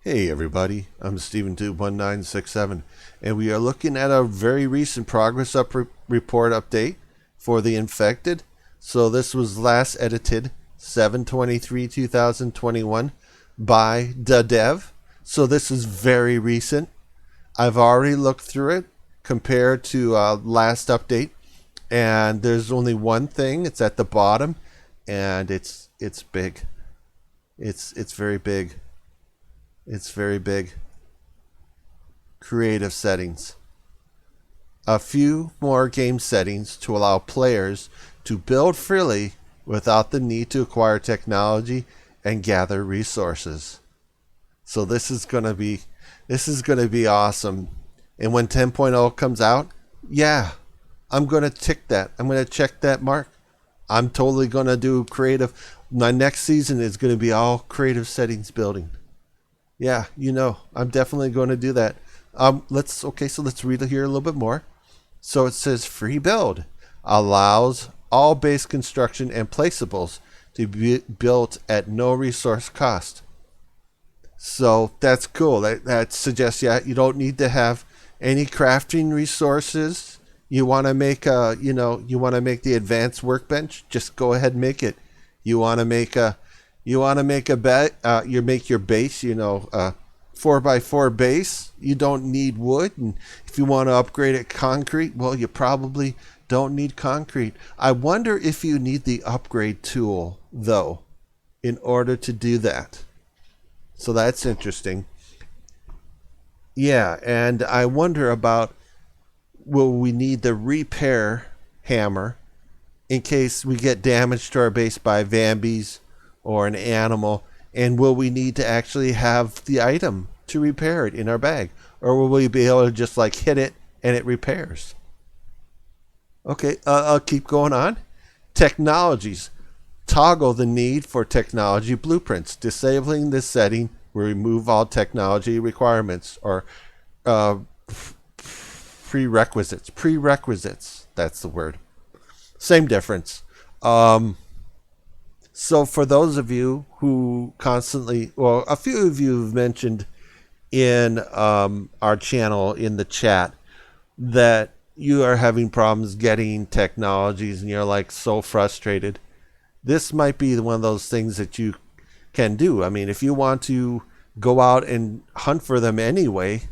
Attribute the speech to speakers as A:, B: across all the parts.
A: Hey everybody, I'm Steven21967, and we are looking at a very recent report update for the infected. So this was last edited 7/23/2021 by the dev. So this is very recent. I've already looked through it compared to last update, and there's only one thing. It's at the bottom, and it's big. It's very big. It's very big. Creative settings. A few more game settings to allow players to build freely without the need to acquire technology and gather resources. So this is going to be awesome. And when 10.0 comes out, yeah, I'm going to tick that. I'm going to check that mark. I'm totally going to do creative. My next season is going to be all creative settings building. Yeah, I'm definitely going to do that. Let's read here a little bit more. So it says free build allows all base construction and placeables to be built at no resource cost. So that's cool. That suggests you don't need to have any crafting resources. You want to make the advanced workbench, just go ahead and make it. You want to make a bed, you make your base, 4x4 base. You don't need wood. And if you want to upgrade it concrete, well, you probably don't need concrete. I wonder if you need the upgrade tool, though, in order to do that. So that's interesting. Yeah, and I wonder about, will we need the repair hammer in case we get damage to our base by Vambies or an animal, and will we need to actually have the item to repair it in our bag, or will we be able to just hit it and it repairs? Okay, I'll keep going on. Technologies. Toggle the need for technology blueprints. Disabling this setting will remove all technology requirements or prerequisites. Prerequisites, that's the word. Same difference. So for those of you who a few of you have mentioned in our channel in the chat that you are having problems getting technologies and you're so frustrated. This might be one of those things that you can do. I mean, if you want to go out and hunt for them anyway,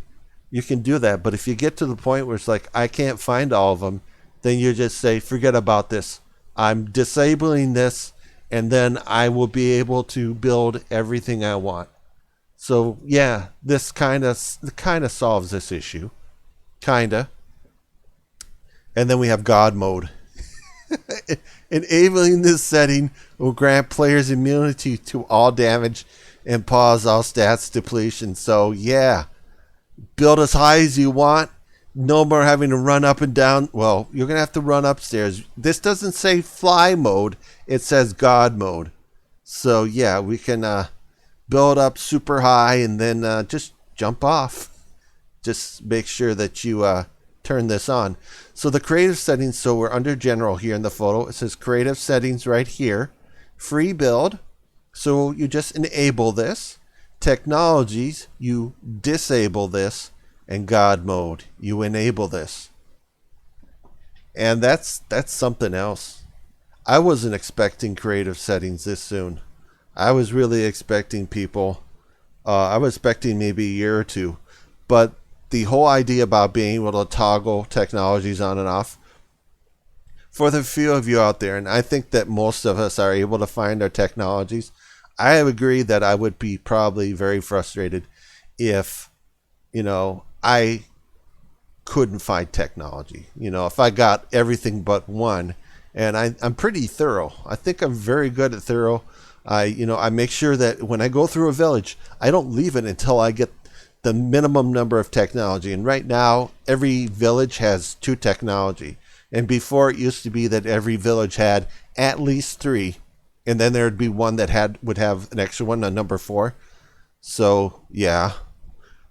A: you can do that. But if you get to the point where it's I can't find all of them, then you just say, forget about this. I'm disabling this, and then I will be able to build everything I want. So yeah, this kind of solves this issue. Kinda. And then we have God mode. Enabling this setting will grant players immunity to all damage and pause all stats depletion. So yeah, build as high as you want. No more having to run up and down. Well, you're going to have to run upstairs. This doesn't say fly mode. It says God mode. So yeah, we can build up super high and then just jump off. Just make sure that you turn this on. So the creative settings, so we're under general here in the photo. It says creative settings right here. Free build. So you just enable this. Technologies, you disable this. And God mode, you enable this. And that's something else. I wasn't expecting creative settings this soon. I was really expecting people, I was expecting maybe a year or two. But the whole idea about being able to toggle technologies on and off, for the few of you out there, and I think that most of us are able to find our technologies, I agree that I would be probably very frustrated if, I couldn't find technology. If I got everything but one, and I'm pretty thorough. I think I'm very good at thorough. I make sure that when I go through a village, I don't leave it until I get the minimum number of technology. And right now, every village has 2 technology. And before, it used to be that every village had at least 3, and then there'd be one that would have an extra one, a number 4. So yeah.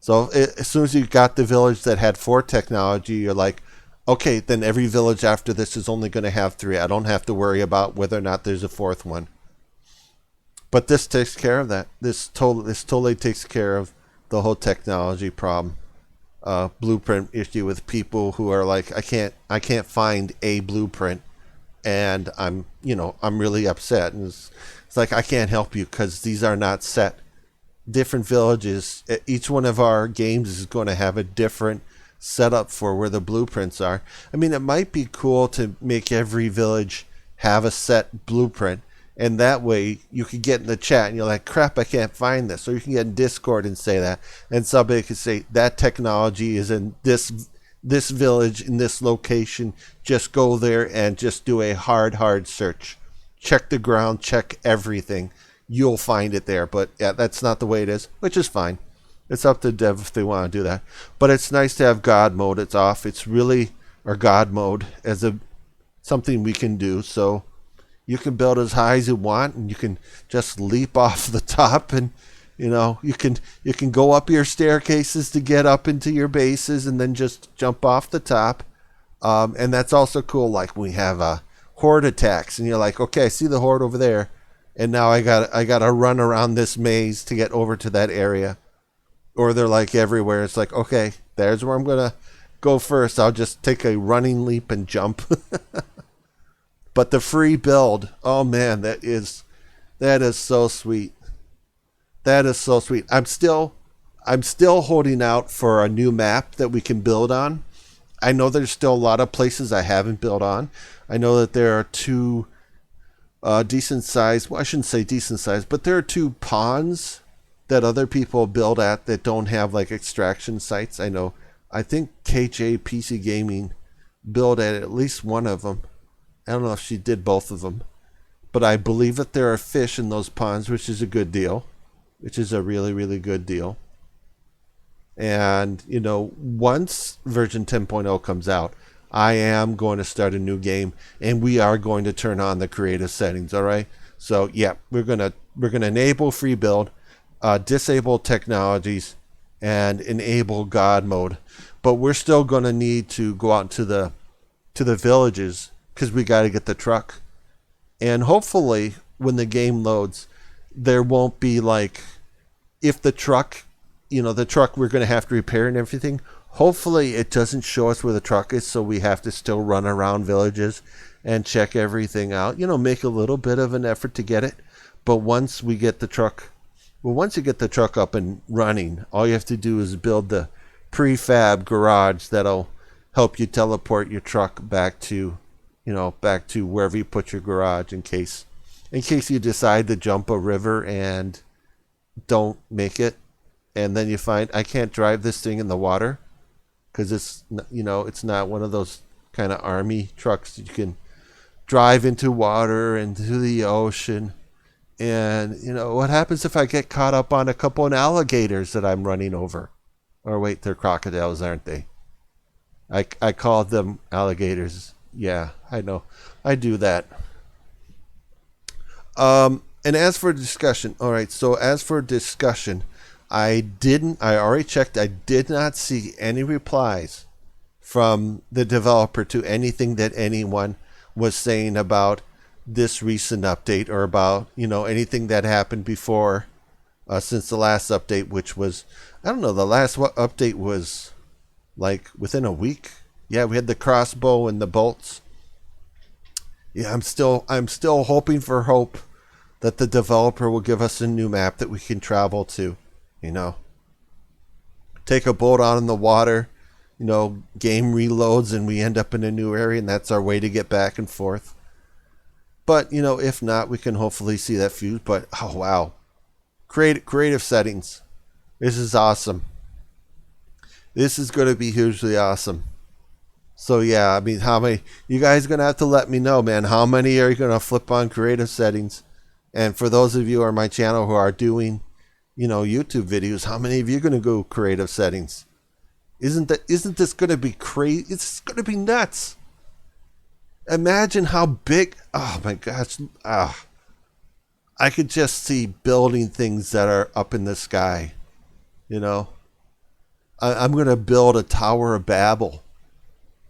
A: So as soon as you got the village that had 4 technology, you're like, okay, then every village after this is only going to have 3. I don't have to worry about whether or not there's a 4th one. But this takes care of that. This totally takes care of the whole technology problem, blueprint issue with people who are like, I can't find a blueprint, and I'm really upset. And it's like, I can't help you because these are not set. Different villages, each one of our games is going to have a different setup for where the blueprints are. I mean, it might be cool to make every village have a set blueprint, and that way you could get in the chat and you're like, crap, I can't find this. Or you can get in Discord and say that, and somebody could say that technology is in this village in this location. Just go there and just do a hard search. Check the ground, check everything. You'll find it there. But yeah, that's not the way it is, which is fine. It's up to dev if they want to do that. But it's nice to have God mode. It's off. It's really, or God mode, as something we can do. So you can build as high as you want, and you can just leap off the top, and you can go up your staircases to get up into your bases, and then just jump off the top. And that's also cool. Like we have horde attacks, and you're like, okay, I see the horde over there, and now I gotta run around this maze to get over to that area. Or they're like everywhere. It's like, okay, there's where I'm gonna go first. I'll just take a running leap and jump. But the free build, oh man, that is so sweet. That is so sweet. I'm still holding out for a new map that we can build on. I know there's still a lot of places I haven't built on. I know that there are two decent sized, well, I shouldn't say decent sized, but there are two ponds that other people build at that don't have like extraction sites. I think KJ PC Gaming built at least one of them. I don't know if she did both of them, but I believe that there are fish in those ponds, which is a good deal, which is a really, really good deal. And, once version 10.0 comes out, I am going to start a new game, and we are going to turn on the creative settings. All right. So yeah, we're going to enable free build, disable technologies, and enable God mode. But we're still going to need to go out to the villages, because we got to get the truck. And hopefully when the game loads, there won't be like, if the truck, the truck we're going to have to repair and everything, hopefully it doesn't show us where the truck is, so we have to still run around villages and check everything out. Make a little bit of an effort to get it. But once we get the truck, once you get the truck up and running, all you have to do is build the prefab garage that'll help you teleport your truck back to wherever you put your garage, in case you decide to jump a river and don't make it, and then you find, I can't drive this thing in the water because it's not one of those kind of army trucks that you can drive into water and to the ocean. And what happens if I get caught up on a couple of alligators that I'm running over? Or wait, they're crocodiles, aren't they? I called them alligators. Yeah, I know. I do that. And as for discussion, all right, so as for discussion, I already checked, I did not see any replies from the developer to anything that anyone was saying about this recent update, or about, anything that happened before, since the last update, which was, I don't know, the last update was like within a week. Yeah, we had the crossbow and the bolts. Yeah, I'm still hoping for hope that the developer will give us a new map that we can travel to, take a boat out in the water, game reloads and we end up in a new area, and that's our way to get back and forth. But, if not, we can hopefully see that fuse. But, oh, wow. Creative settings. This is awesome. This is going to be hugely awesome. So, yeah, I mean, how many? You guys are going to have to let me know, man. How many are you going to flip on creative settings? And for those of you on my channel who are doing, YouTube videos, how many of you are going to go creative settings? Isn't this going to be crazy? It's going to be nuts. Imagine how big, oh my gosh, I could just see building things that are up in the sky, I'm going to build a Tower of Babel,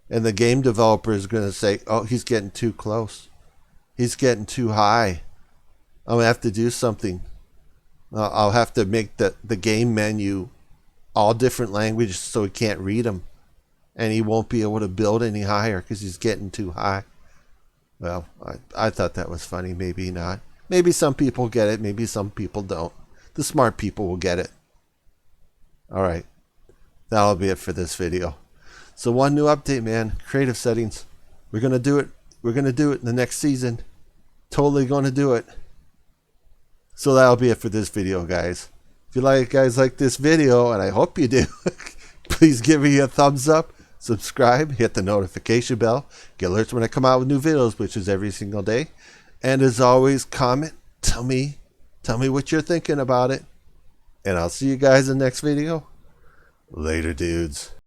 A: and the game developer is going to say, oh, he's getting too close. He's getting too high. I'm going to have to do something. I'll have to make the game menu all different languages so he can't read them. And he won't be able to build any higher because he's getting too high. Well, I thought that was funny. Maybe not. Maybe some people get it. Maybe some people don't. The smart people will get it. All right. That'll be it for this video. So one new update, man. Creative settings. We're going to do it. We're going to do it in the next season. Totally going to do it. So that'll be it for this video, guys. If you guys like this video, and I hope you do, please give me a thumbs up, subscribe, hit the notification bell, get alerts when I come out with new videos, which is every single day. And as always, comment, tell me what you're thinking about it. And I'll see you guys in the next video. Later, dudes.